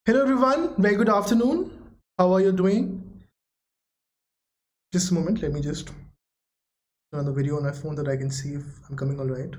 Hello everyone, very good afternoon. How are you doing? Just a moment, let me just turn on the video on my phone that I can see if I'm coming all right.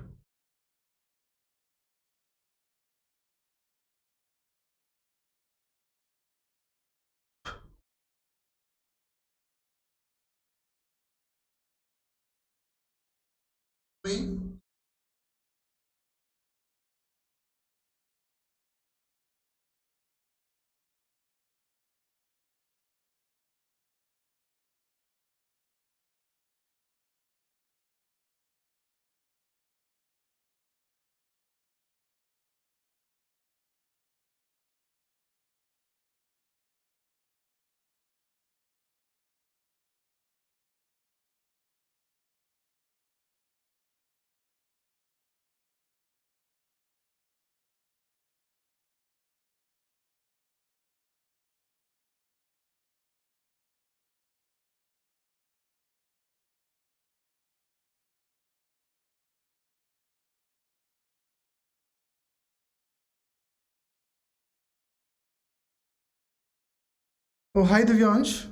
Oh, hi Divyansh.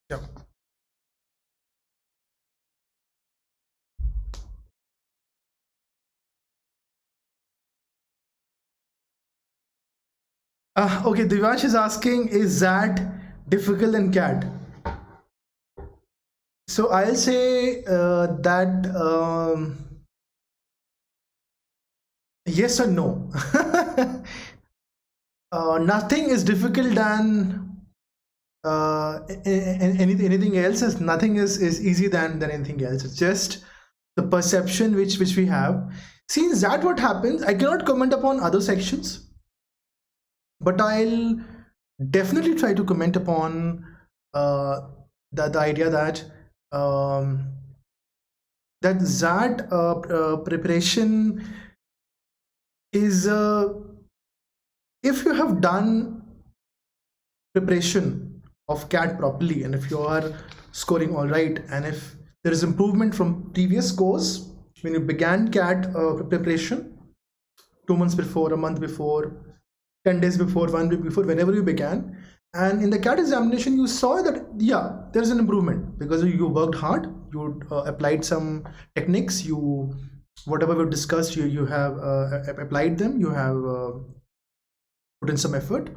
Yeah. Okay, Divyansh is asking, is that difficult in CAT? So I'll say that yes or no. Nothing is difficult than anything else. Nothing is easy than anything else. It's just the perception which we have. Since that what happens, I cannot comment upon other sections, but I'll definitely try to comment upon the idea that that XAT preparation is if you have done preparation of CAT properly, and if you are scoring all right, and if there is improvement from previous scores when you began CAT preparation 2 months before, a month before, 10 days before, 1 week before, whenever you began, and in the CAT examination you saw that yeah, there is an improvement because you worked hard, you applied some techniques, you whatever we've discussed, you have applied them, you have put in some effort,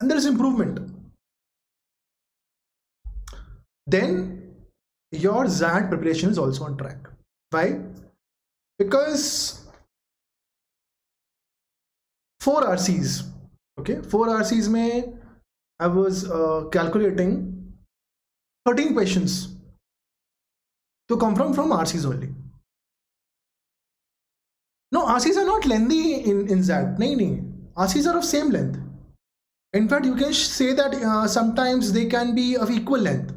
and there is improvement. Then your XAT preparation is also on track. Why? Because 4 RCs, okay, 4 RCs mein I was calculating 13 questions to come from RCs only. No, RCs are not lengthy in XAT. No. RCs are of same length. In fact, you can say that sometimes they can be of equal length.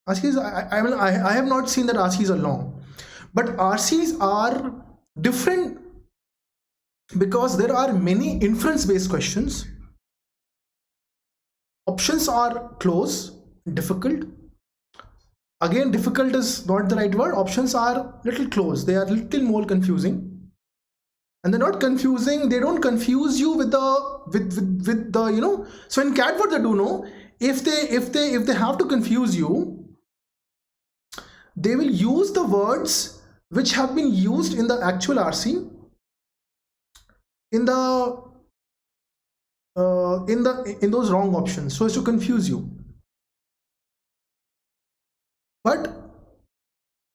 RCs, I have not seen that RCs are long, but RCs are different because there are many inference-based questions. Options are close, difficult. Again, difficult is not the right word. Options are little close. They are little more confusing, and they're not confusing. They don't confuse you with the So in CAT, what they do know, if they have to confuse you, they will use the words which have been used in the actual RC in those wrong options, so as to confuse you. But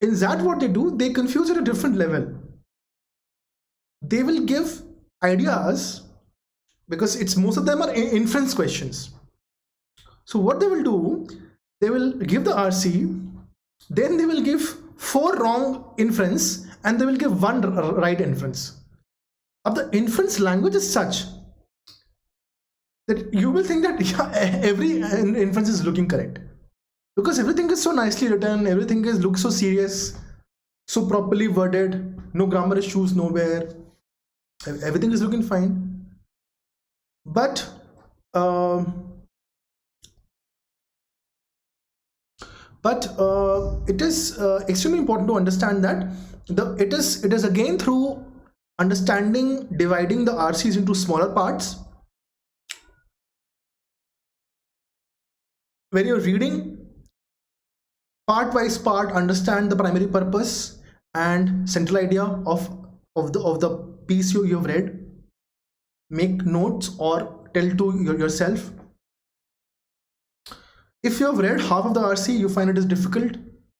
in XAT, what they do, they confuse at a different level. They will give ideas because it's most of them are inference questions. So what they will do, they will give the RC, then they will give 4 wrong inference, and they will give 1 right inference. Now the inference language is such that you will think that yeah, every inference is looking correct, because everything is so nicely written, everything looks so serious, so properly worded, no grammar issues nowhere, everything is looking fine. But it is extremely important to understand that it is again through understanding dividing the RCs into smaller parts. When you're reading, part by part, understand the primary purpose and central idea of the piece you have read. Make notes or tell to yourself. If you have read half of the RC, you find it is difficult,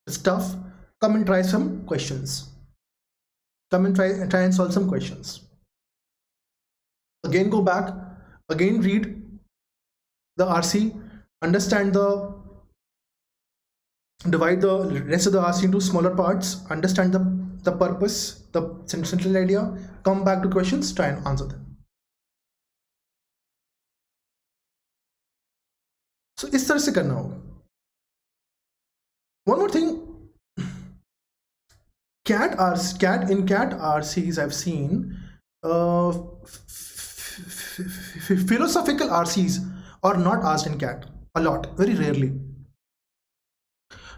it's tough, come and try some questions. Come and try and solve some questions. Again, go back, again read the RC, understand divide the rest of the RC into smaller parts, understand the purpose, the central idea, come back to questions, try and answer them. So इस तरह से करना होगा. One more thing, CAT RCs I've seen, philosophical RCs are not asked in CAT a lot, very rarely.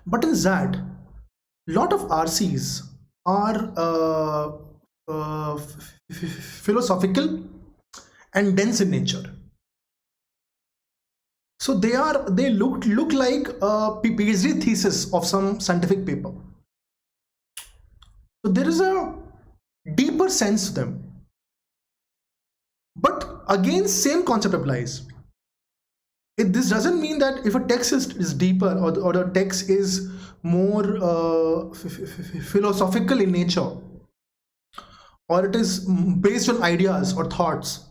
But in XAT, lot of RCs are philosophical and dense in nature. So they look like a PhD thesis of some scientific paper. So there is a deeper sense to them. But again, same concept applies. This doesn't mean that if a text is deeper or the text is more philosophical in nature, or it is based on ideas or thoughts.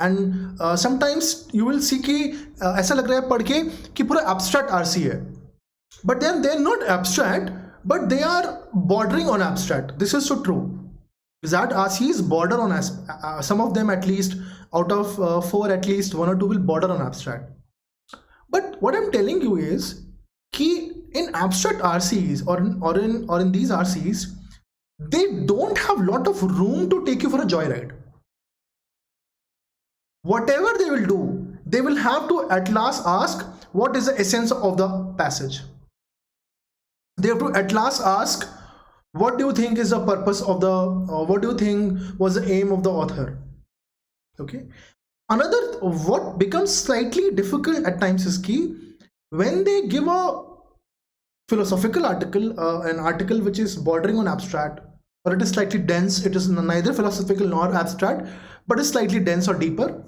And sometimes you will see कि ऐसा लग रहा है पढ़ के कि पूरा abstract RC है, but they're not abstract, but they are bordering on abstract. This is so true. XAT RCs border on some of them, at least out of 4, at least 1 or 2 will border on abstract. But what I'm telling you is कि in abstract RCs or in these RCs, they don't have lot of room to take you for a joyride. Whatever they will do, they will have to at last ask what is the essence of the passage. They have to at last ask what do you think is the purpose of the what do you think was the aim of the author. Okay, another what becomes slightly difficult at times is key when they give a philosophical article, an article which is bordering on abstract, or it is slightly dense. It is neither philosophical nor abstract, but is slightly dense or deeper.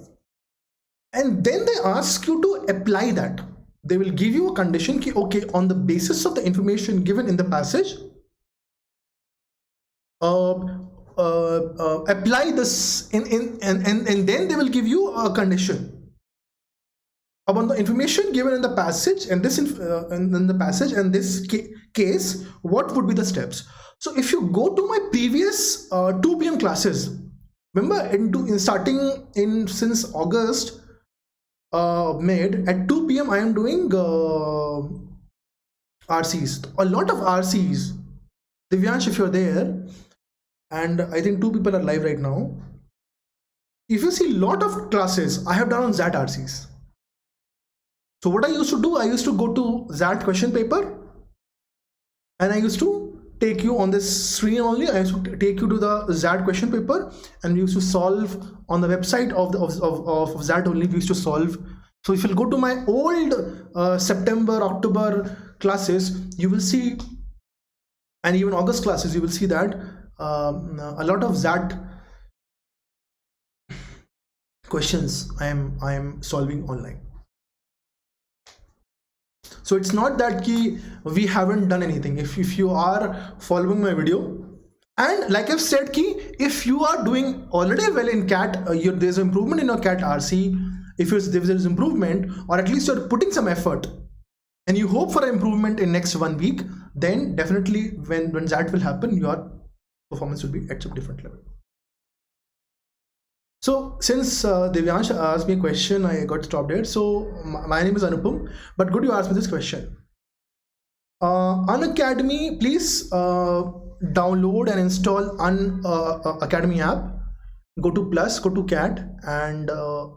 And then they ask you to apply that. They will give you a condition ki, okay, on the basis of the information given in the passage, apply this and then they will give you a condition upon the information given in the passage and this in the passage and this case, what would be the steps. So if you go to my previous 2 p.m. classes, remember starting since August mid at 2 p.m. I am doing RCs, a lot of RCs. Divyansh, if you're there, and I think 2 people are live right now. If you see a lot of classes I have done on XAT RCs. So what I used to do, I used to go to XAT question paper and I used to take you on this screen only. I used to take you to the XAT question paper and we used to solve on the website of XAT only. We used to solve. So if you go to my old September, October classes, you will see, and even August classes, you will see that a lot of XAT questions I am solving online. So it's not that we haven't done anything. If you are following my video, and like I've said, if you are doing already well in CAT, there's improvement in your CAT RC. If there is improvement, or at least you're putting some effort, and you hope for an improvement in next 1 week, then definitely when that will happen, your performance will be at some different level. So since Divyansh asked me a question, I got stopped there. So my name is Anupam, but good you asked me this question. Unacademy, please download and install Unacademy app. Go to Plus, go to CAT and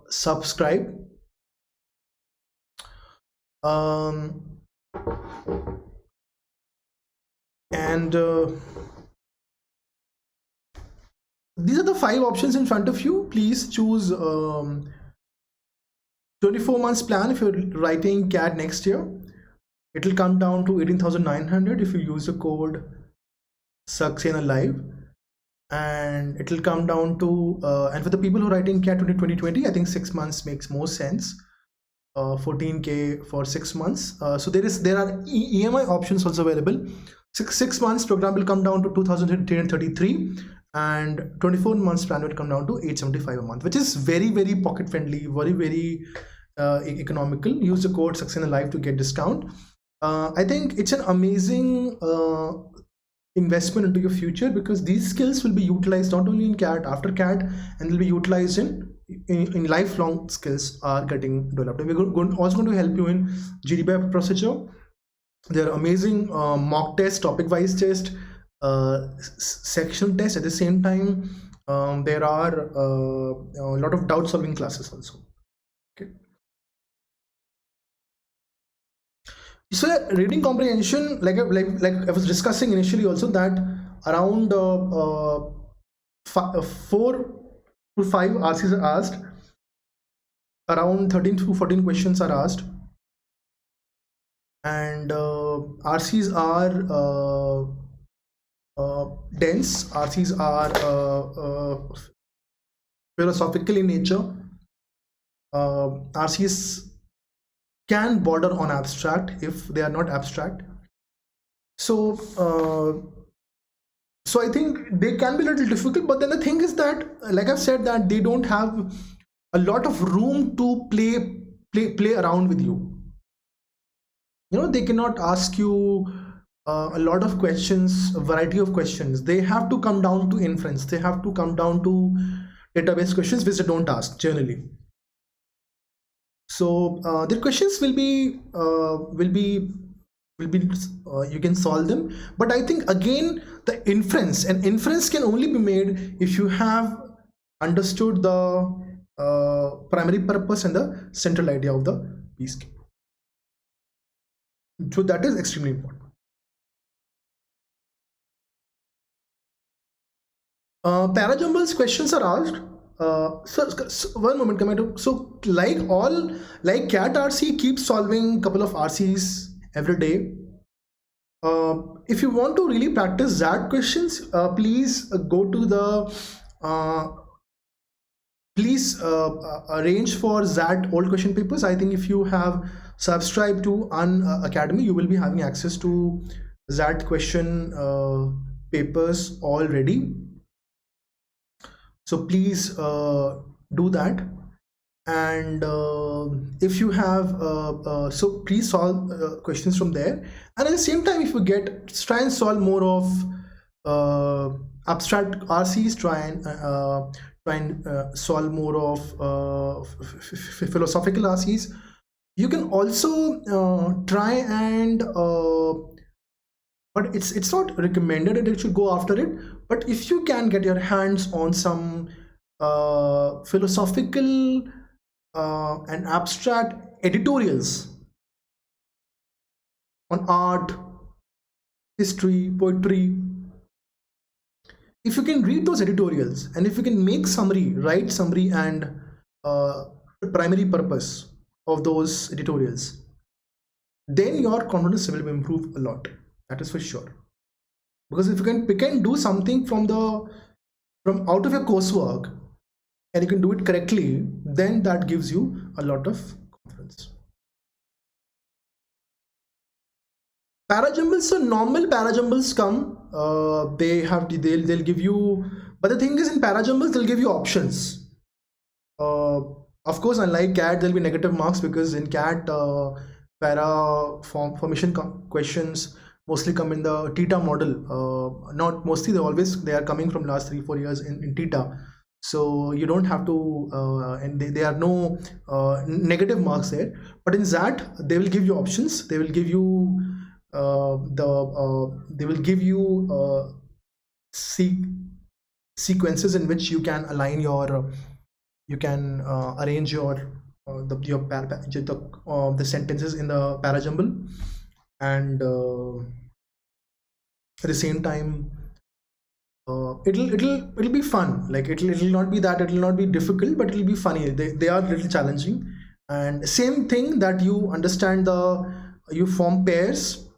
subscribe. And these are the 5 options in front of you. Please choose 24 months plan if you're writing CAT next year. It will come down to 18,900 if you use the code Saxena Live, and it will come down to and for the people who are writing CAT 2020, I think 6 months makes more sense. 14K for 6 months. So there are EMI options also available. Six months program will come down to 2,333, and 24 months plan will come down to 875 a month, which is very, very pocket friendly, very, very economical. Use the code Saxena Live to get discount. I think it's an amazing investment into your future, because these skills will be utilized not only in CAT, after CAT, and they'll be utilized in lifelong skills are getting developed. And we're also going to help you in GDPR procedure. There are amazing mock test, topic wise test, sectional test. At the same time, there are a lot of doubt solving classes also. Okay. So reading comprehension, like I was discussing initially also, that around 4 to 5 RCs are asked, around 13 to 14 questions are asked, and RCs are dense. RCs are philosophical in nature. RCs can border on abstract if they are not abstract. So so I think they can be a little difficult, but then the thing is that, like I've said, that they don't have a lot of room to play around with you. You know, they cannot ask you a lot of questions, a variety of questions. They have to come down to inference. They have to come down to database questions, which they don't ask generally. So the questions will be you can solve them, but I think again the inference can only be made if you have understood the primary purpose and the central idea of the piece. So that is extremely important. Parajumbles questions are asked. So one moment, come to, so like CAT RC keeps solving a couple of RCs every day. If you want to really practice that questions, please go to the please arrange for XAT old question papers. I think if you have subscribed to Unacademy, you will be having access to XAT question papers already. So please do that. And if you have so please solve questions from there, and at the same time, if you get, try and solve more of abstract RCs, try and solve more of philosophical RCs. You can also try and but it's not recommended that you should go after it, but if you can get your hands on some philosophical and abstract editorials on art, history, poetry, if you can read those editorials, and if you can make summary, write summary and primary purpose of those editorials, then your confidence will improve a lot. That is for sure. Because if you can do something from out of your coursework, and you can do it correctly, then that gives you a lot of confidence. Parajumbles, so normal parajumbles come, they'll give you, but the thing is, in parajumbles they'll give you options. Of course, unlike CAT, there'll be negative marks, because in CAT para formation questions mostly come in the theta model. Not mostly, they are coming from last 3-4 years in theta. So you don't have to and there are no negative marks there. But in XAT, they will give you options. They will give you sequences in which you can align your arrange your the sentences in the parajumble, and at the same time It'll be fun. Like it'll not be that, it'll not be difficult, but it'll be funny. They are a little challenging. And same thing, that you understand you form pairs,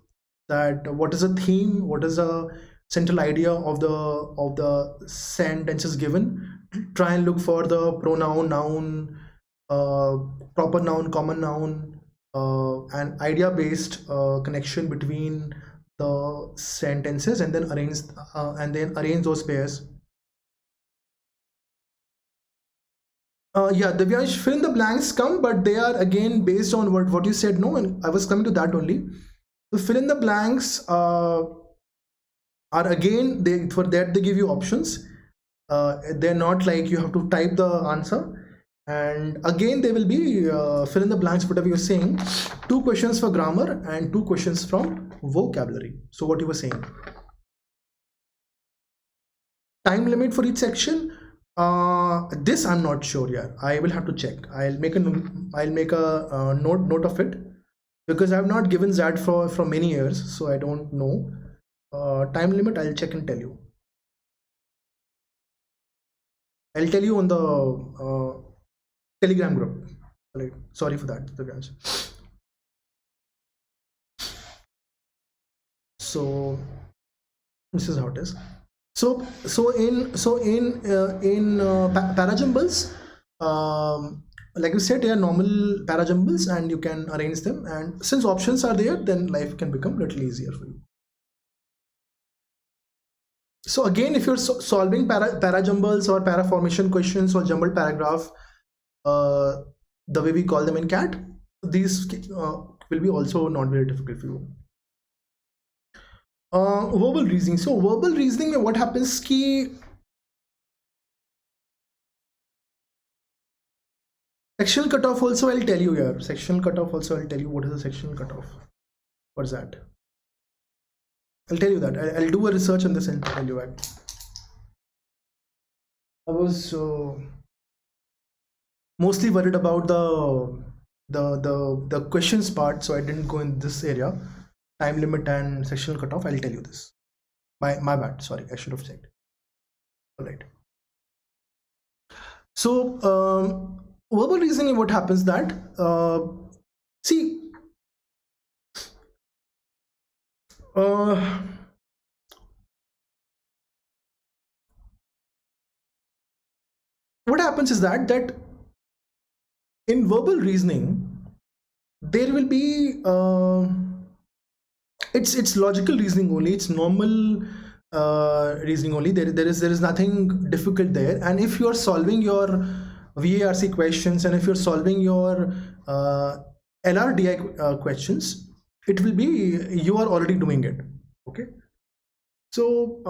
that what is a theme, what is a central idea of the sentences given. Try and look for the pronoun, noun, proper noun, common noun, and idea based connection between the sentences, and then arrange those pairs. Yeah, Divyansh, fill in the blanks come, but they are again based on what you said. No, and I was coming to that only. So fill in the blanks are again, for that they give you options. They're not like you have to type the answer. And again, they will be fill in the blanks, whatever you're saying. 2 questions for grammar and 2 questions from vocabulary. So what you were saying. Time limit for each section. This I'm not sure. Yeah, I will have to check. I'll make a note of it, because I have not given that for many years, so I don't know. Time limit, I'll check and tell you. I'll tell you on the Telegram group. Right. Sorry for that, Divyansh. So this is how it is. So in parajumbles, like you said, they are normal parajumbles, and you can arrange them. And since options are there, then life can become a little easier for you. So again, if you're solving parajumbles or paraformation questions or jumbled paragraph, the way we call them in CAT, these will be also not very difficult for you. Verbal reasoning. So verbal reasoning, what happens ki sectional cutoff also I'll tell you here. Sectional cutoff also I'll tell you what is the sectional cutoff. What's that? I'll tell you that. I'll do a research on this and tell you that. I was mostly worried about the questions part, so I didn't go in this area. Time limit and sectional cutoff, I'll tell you this. My bad, sorry, I should have said. All right. So verbal reasoning, what happens that see what happens is that in verbal reasoning there will be it's logical reasoning only, it's normal reasoning only. There is nothing difficult there. And if you are solving your VARC questions, and if you're solving your LRDI questions, it will be you are already doing it. Okay, so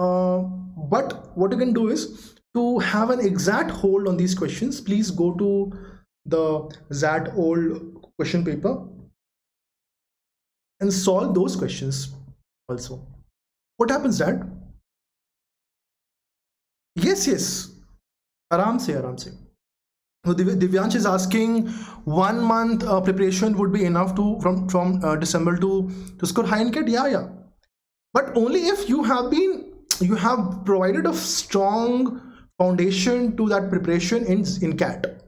but what you can do is to have an exact hold on these questions, please go to the XAT old question paper and solve those questions also. What happens that yes, aram se. So Divyansh is asking 1 month preparation would be enough to from December to score high in CAT. Yeah, but only if you have provided a strong foundation to that preparation in CAT.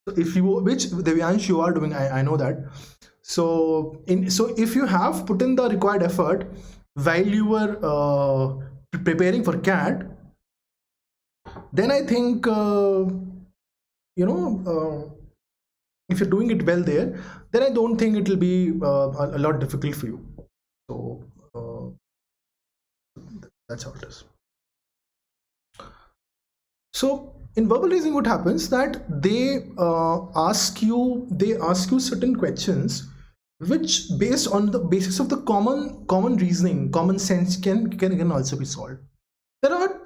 So which Divyansh you are doing, I know that. So if you have put in the required effort while you were preparing for CAT, then I think if you're doing it well there, then I don't think it will be a lot difficult for you. So that's how it is. So in verbal reasoning, what happens that they ask you certain questions which, based on the basis of the common reasoning, common sense, can also be solved. There are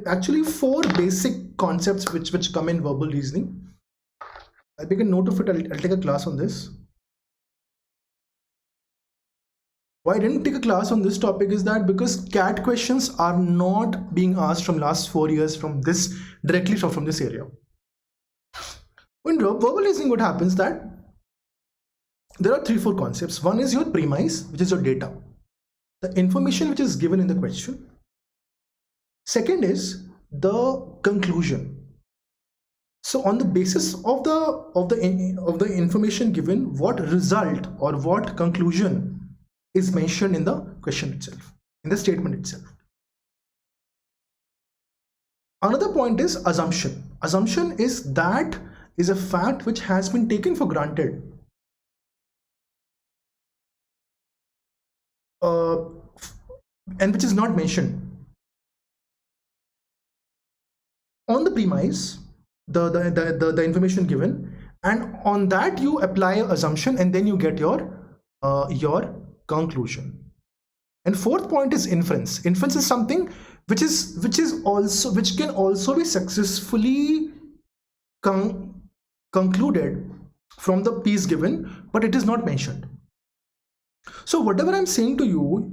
actually 4 basic concepts which come in verbal reasoning. I'll make a note of it. I'll take a class on this. Why I didn't take a class on this topic is that because CAT questions are not being asked from last 4 years directly from this area. In verbal reasoning, what happens that there are 3-4 concepts. One is your premise, which is your data, the information which is given in the question. Second is the conclusion. So on the basis of the information given, what result or what conclusion is mentioned in the question itself, in the statement itself. Another point is assumption. Assumption is a fact which has been taken for granted, and which is not mentioned. On the premise, the information given, and on that you apply assumption, and then you get your conclusion. And fourth point is inference. Inference is something which can also be successfully concluded from the piece given, but it is not mentioned. So whatever I'm saying to you,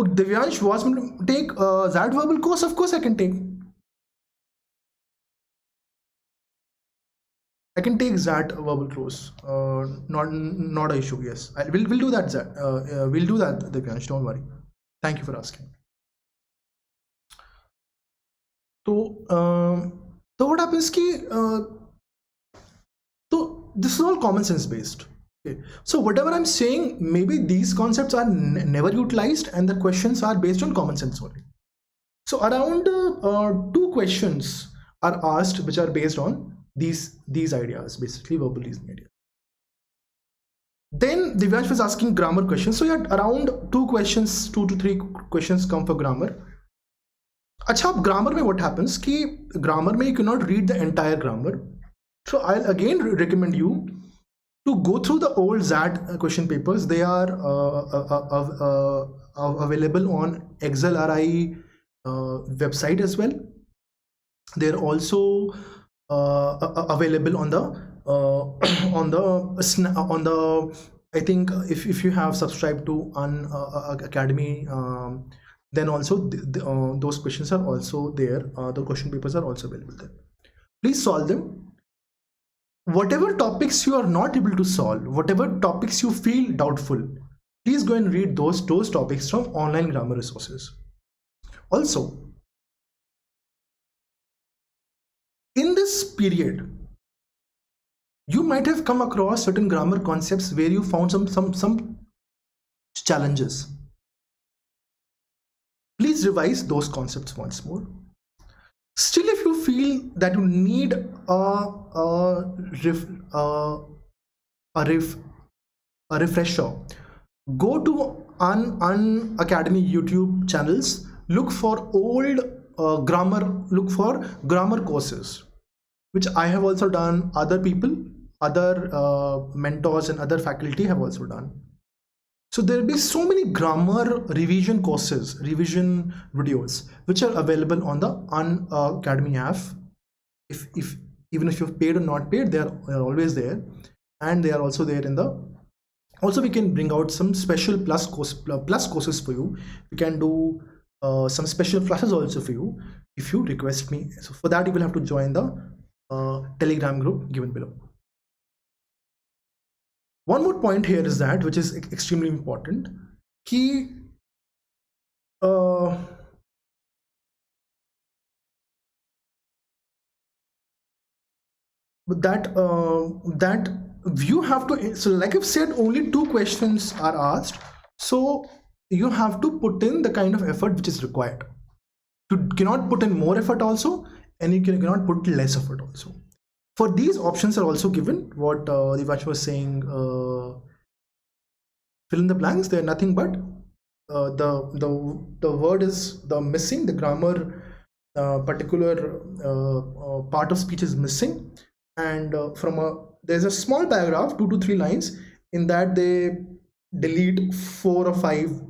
Divyansh wants me to take that verbal course. Of course I can take. I can take that verbal course. Not an issue. Yes, we'll do that. We'll do that, Divyansh. Don't worry. Thank you for asking. So what happens? So this is all common sense based. Okay. So whatever I'm saying, maybe these concepts are never utilized, and the questions are based on common sense only. So around 2 questions are asked which are based on these ideas, basically verbal reasoning ideas. Then Divyansh was asking grammar questions. So yeah, around 2 to 3 questions come for grammar. Acha, grammar mein what happens? Grammar mein you cannot read the entire grammar. So I'll again recommend you to go through the old XAT question papers. They are available on XLRI website as well. They're also available on the I think if you have subscribed to Unacademy, then also those questions are also there. The question papers are also available there. Please solve them. Whatever topics you are not able to solve, whatever topics you feel doubtful, please go and read those topics from online grammar resources. Also, in this period, you might have come across certain grammar concepts where you found some challenges. Please revise those concepts once more. Still, if you feel that you need a refresher, go to Unacademy YouTube channels. Look for old grammar courses, which I have also done. Other people, other mentors and other faculty have also done. So there will be so many grammar revision courses, revision videos, which are available on the Unacademy app. Even if you've paid or not paid, they are always there, and they are also there in the. Also, we can bring out some special plus courses for you. We can do some special classes also for you if you request me. So for that, you will have to join the Telegram group given below. One more point here is that, which is extremely important, that you have to, so like I've said, only 2 questions are asked, so you have to put in the kind of effort which is required. You cannot put in more effort also, and you cannot put less effort also. For these options are also given, what Divyansh was saying, fill in the blanks. They are nothing but the word is the missing, the grammar particular part of speech is missing, and there's a small paragraph, 2 to 3 lines, in that they delete 4 or 5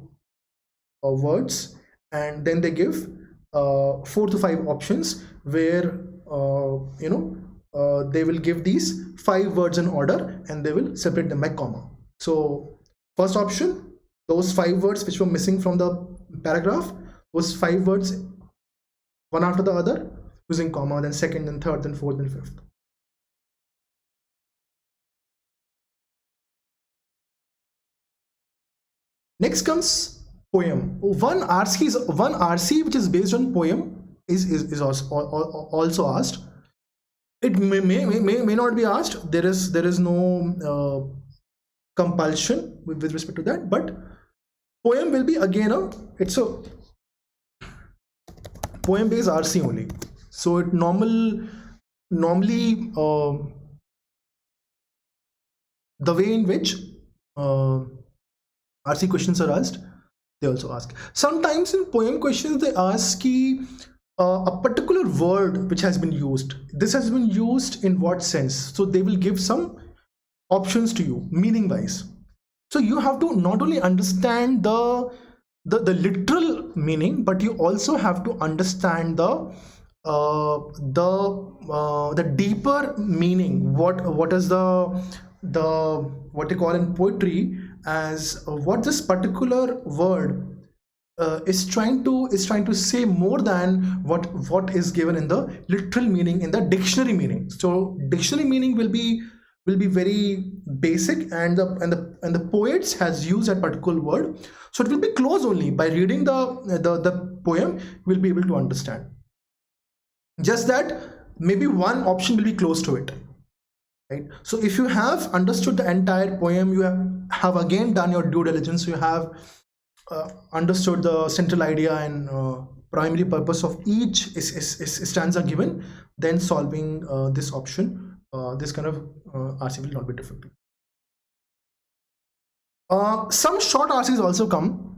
words, and then they give 4 to 5 options where they will give these 5 words in order, and they will separate them by comma. So first option, those 5 words which were missing from the paragraph, those 5 words one after the other using comma, then second, then third, then fourth, then fifth. Next comes poem. One RC which is based on poem is also asked. It may not be asked. There is no compulsion with respect to that, but poem will be again it's a poem based RC only. So it normally the way in which RC questions are asked, they also ask. Sometimes in poem questions they ask a particular word which has been used. This has been used in what sense? So they will give some options to you meaning wise. So you have to not only understand the literal meaning, but you also have to understand the deeper meaning. What is the what they call in poetry as what this particular word is trying to say more than what is given in the literal meaning in the dictionary meaning. So dictionary meaning will be very basic, and the poets has used that particular word, so it will be close. Only by reading the poem we'll be able to understand. Just that maybe one option will be close to it, right? So if you have understood the entire poem, you have again done your due diligence, you have understood the central idea and primary purpose of each stanza given, then solving this option, this kind of RC will not be difficult. Some short RCs also come.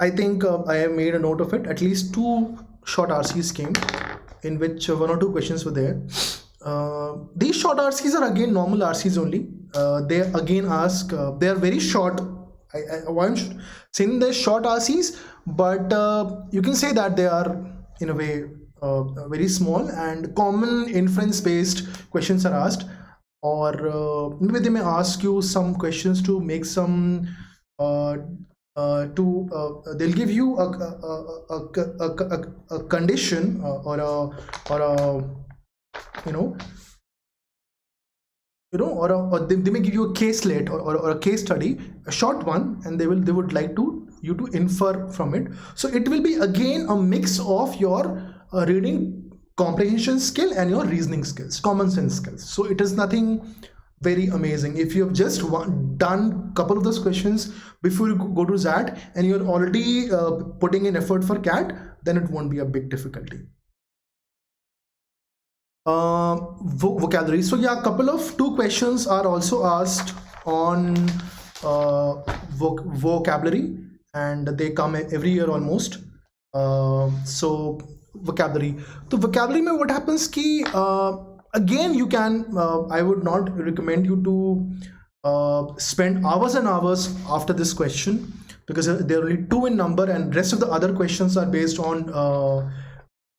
I think I have made a note of it. At least 2 short RCs came, in which 1 or 2 questions were there. These short RCs are again normal RCs only. They again ask, they are very short. I'm saying they're short RCs, but you can say that they are in a way very small, and common inference based questions are asked, or maybe they may ask you some questions to make some they'll give you a condition or they may give you a caselet or a case study, a short one, and they would like you to infer from it. So it will be again a mix of your reading comprehension skill and your reasoning skills, common sense skills. So it is nothing very amazing. If you have just done a couple of those questions before you go to XAT and you're already putting in effort for CAT, then it won't be a big difficulty. Vocabulary. So yeah, a couple of 2 questions are also asked on vocabulary, and they come every year almost. So vocabulary. So vocabulary mein what happens ki again you can I would not recommend you to spend hours and hours after this question, because there are only 2 in number, and rest of the other questions are based on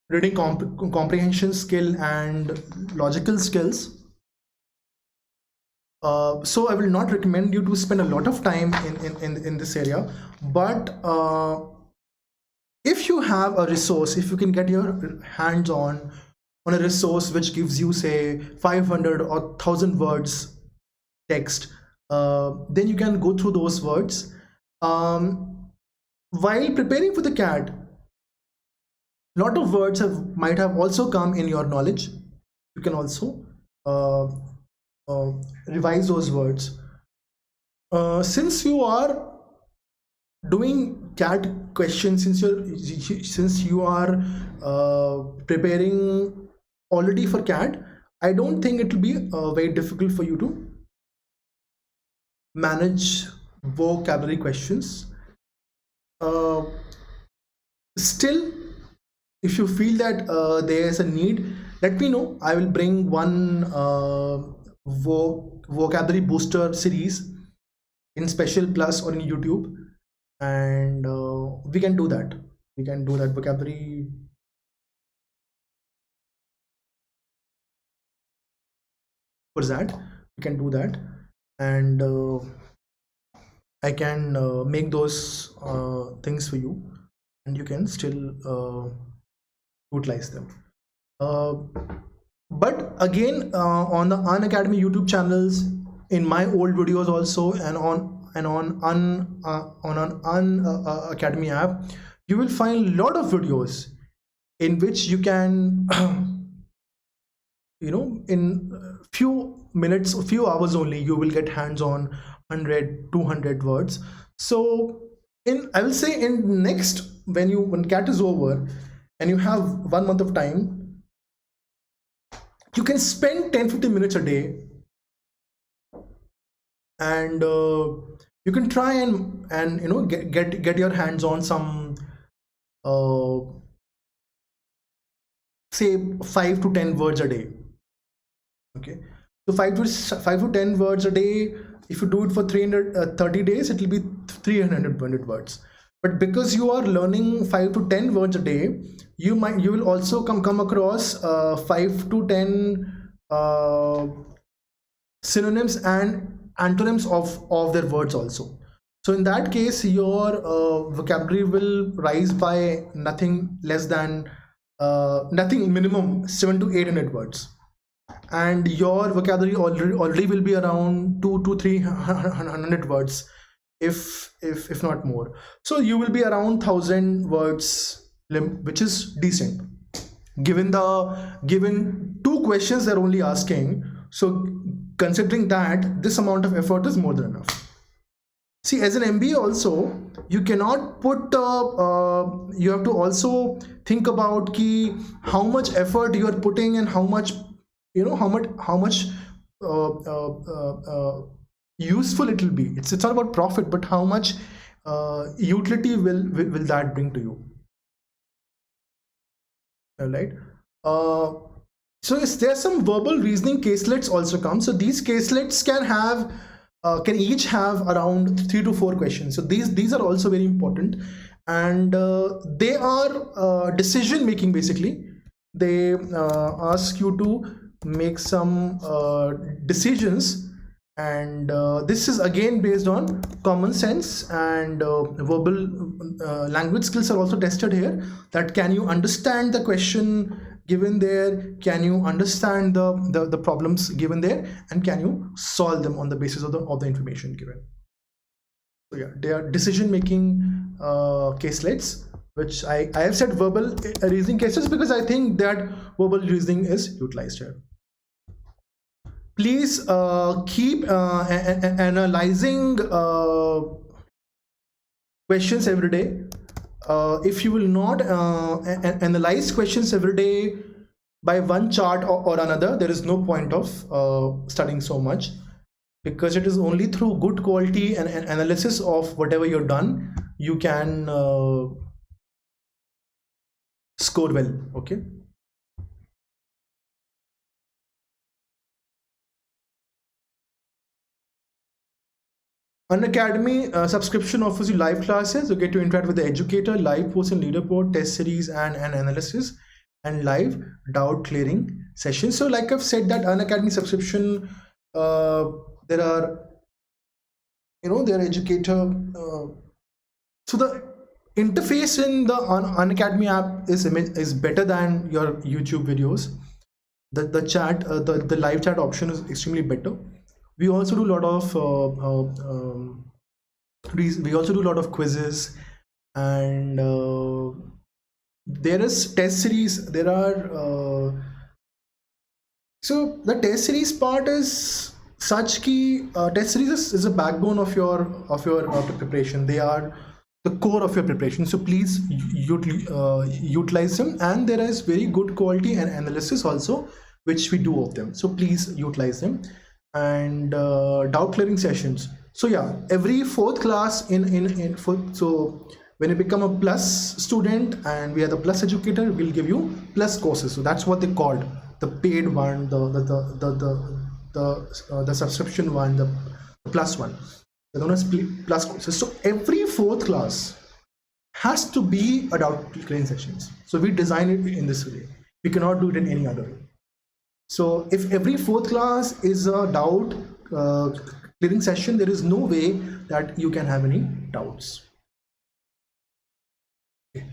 reading comprehension skill and logical skills. So I will not recommend you to spend a lot of time in this area, but if you have a resource, if you can get your hands on a resource which gives you say 500 or 1000 words text, then you can go through those words. While preparing for the CAT, a lot of words might have also come in your knowledge. You can also revise those words. Since you are doing CAT questions, since you are preparing already for CAT, I don't think it will be very difficult for you to manage vocabulary questions. Still, if you feel that there is a need, let me know. I will bring one vocabulary booster series in Special Plus or in YouTube, and we can do that. We can do that vocabulary. For that, we can do that, and I can make those things for you, and you can still utilize them. But again, on the Unacademy YouTube channels, in my old videos also, and and on Unacademy app, you will find a lot of videos in which you can in few minutes or few hours only, you will get hands-on 100 200 words. So I will say in next, when CAT is over and you have 1 month of time, you can spend 10-15 minutes a day, and you can try and get your hands on some say 5 to 10 words a day. Okay, so 5 to 10 words a day. If you do it for 330 days, it will be 300 words. But because you are learning 5 to 10 words a day, you will also come across 5 to 10 synonyms and antonyms of their words also. So in that case, your vocabulary will rise by nothing less than minimum 700 to 800 words, and your vocabulary already will be around 200 to 300 words, if not more. So you will be around 1000 words, which is decent given 2 questions they're only asking. So considering that, this amount of effort is more than enough. See, as an MBA also, you cannot put you have to also think about how much effort you are putting and how much useful it will be. It's not about profit, but how much utility will that bring to you. All right. So there's some verbal reasoning caselets also come. So these caselets can each have around 3 to 4 questions. So these are also very important, and they are decision making. Basically, they ask you to make some decisions, and this is again based on common sense, and verbal language skills are also tested here. That can you understand the question given there, can you understand the problems given there, and can you solve them on the basis of the information given. So yeah, they are decision making caselets, which I have said verbal reasoning cases because I think that verbal reasoning is utilized here. Please keep analyzing questions every day. If you will not analyze questions every day by one chart or another, there is no point of studying so much, because it is only through good quality and analysis of whatever you've done you can score well. Okay. Unacademy subscription offers you live classes. You get to interact with the educator, live posts and leaderboard, test series and analysis, and live doubt clearing sessions. So like I've said, that Unacademy subscription, there are their educator. So the interface in the Unacademy app is better than your YouTube videos. The chat, the live chat option is extremely better. We also do a lot of quizzes, and there is test series. There are so the test series part is such key. Test series is a backbone of your preparation. They are the core of your preparation. So please utilize them, and there is very good quality and analysis also, which we do of them. So please utilize them. And doubt clearing sessions. So yeah, every 4th class so when you become a plus student and we are the plus educator, we'll give you plus courses. So that's what they called the paid one, the subscription one, the plus one. They're known as plus courses. So every 4th class has to be a doubt clearing sessions. So we design it in this way. We cannot do it in any other way. So if every 4th class is a doubt clearing session, there is no way that you can have any doubts. Okay.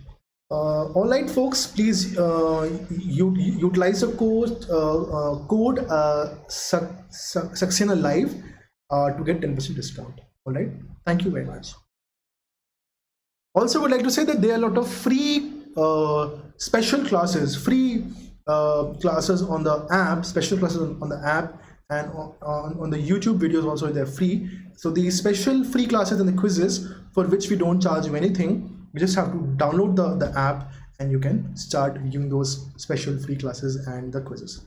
All right, folks, please utilize the code Saxena Live to get 10% discount. All right. Thank you very much. Also, would like to say that there are a lot of free special classes, free classes on the app, special classes on the app, and on the YouTube videos also they're free. So the special free classes and the quizzes for which we don't charge you anything, you just have to download the app and you can start viewing those special free classes and the quizzes.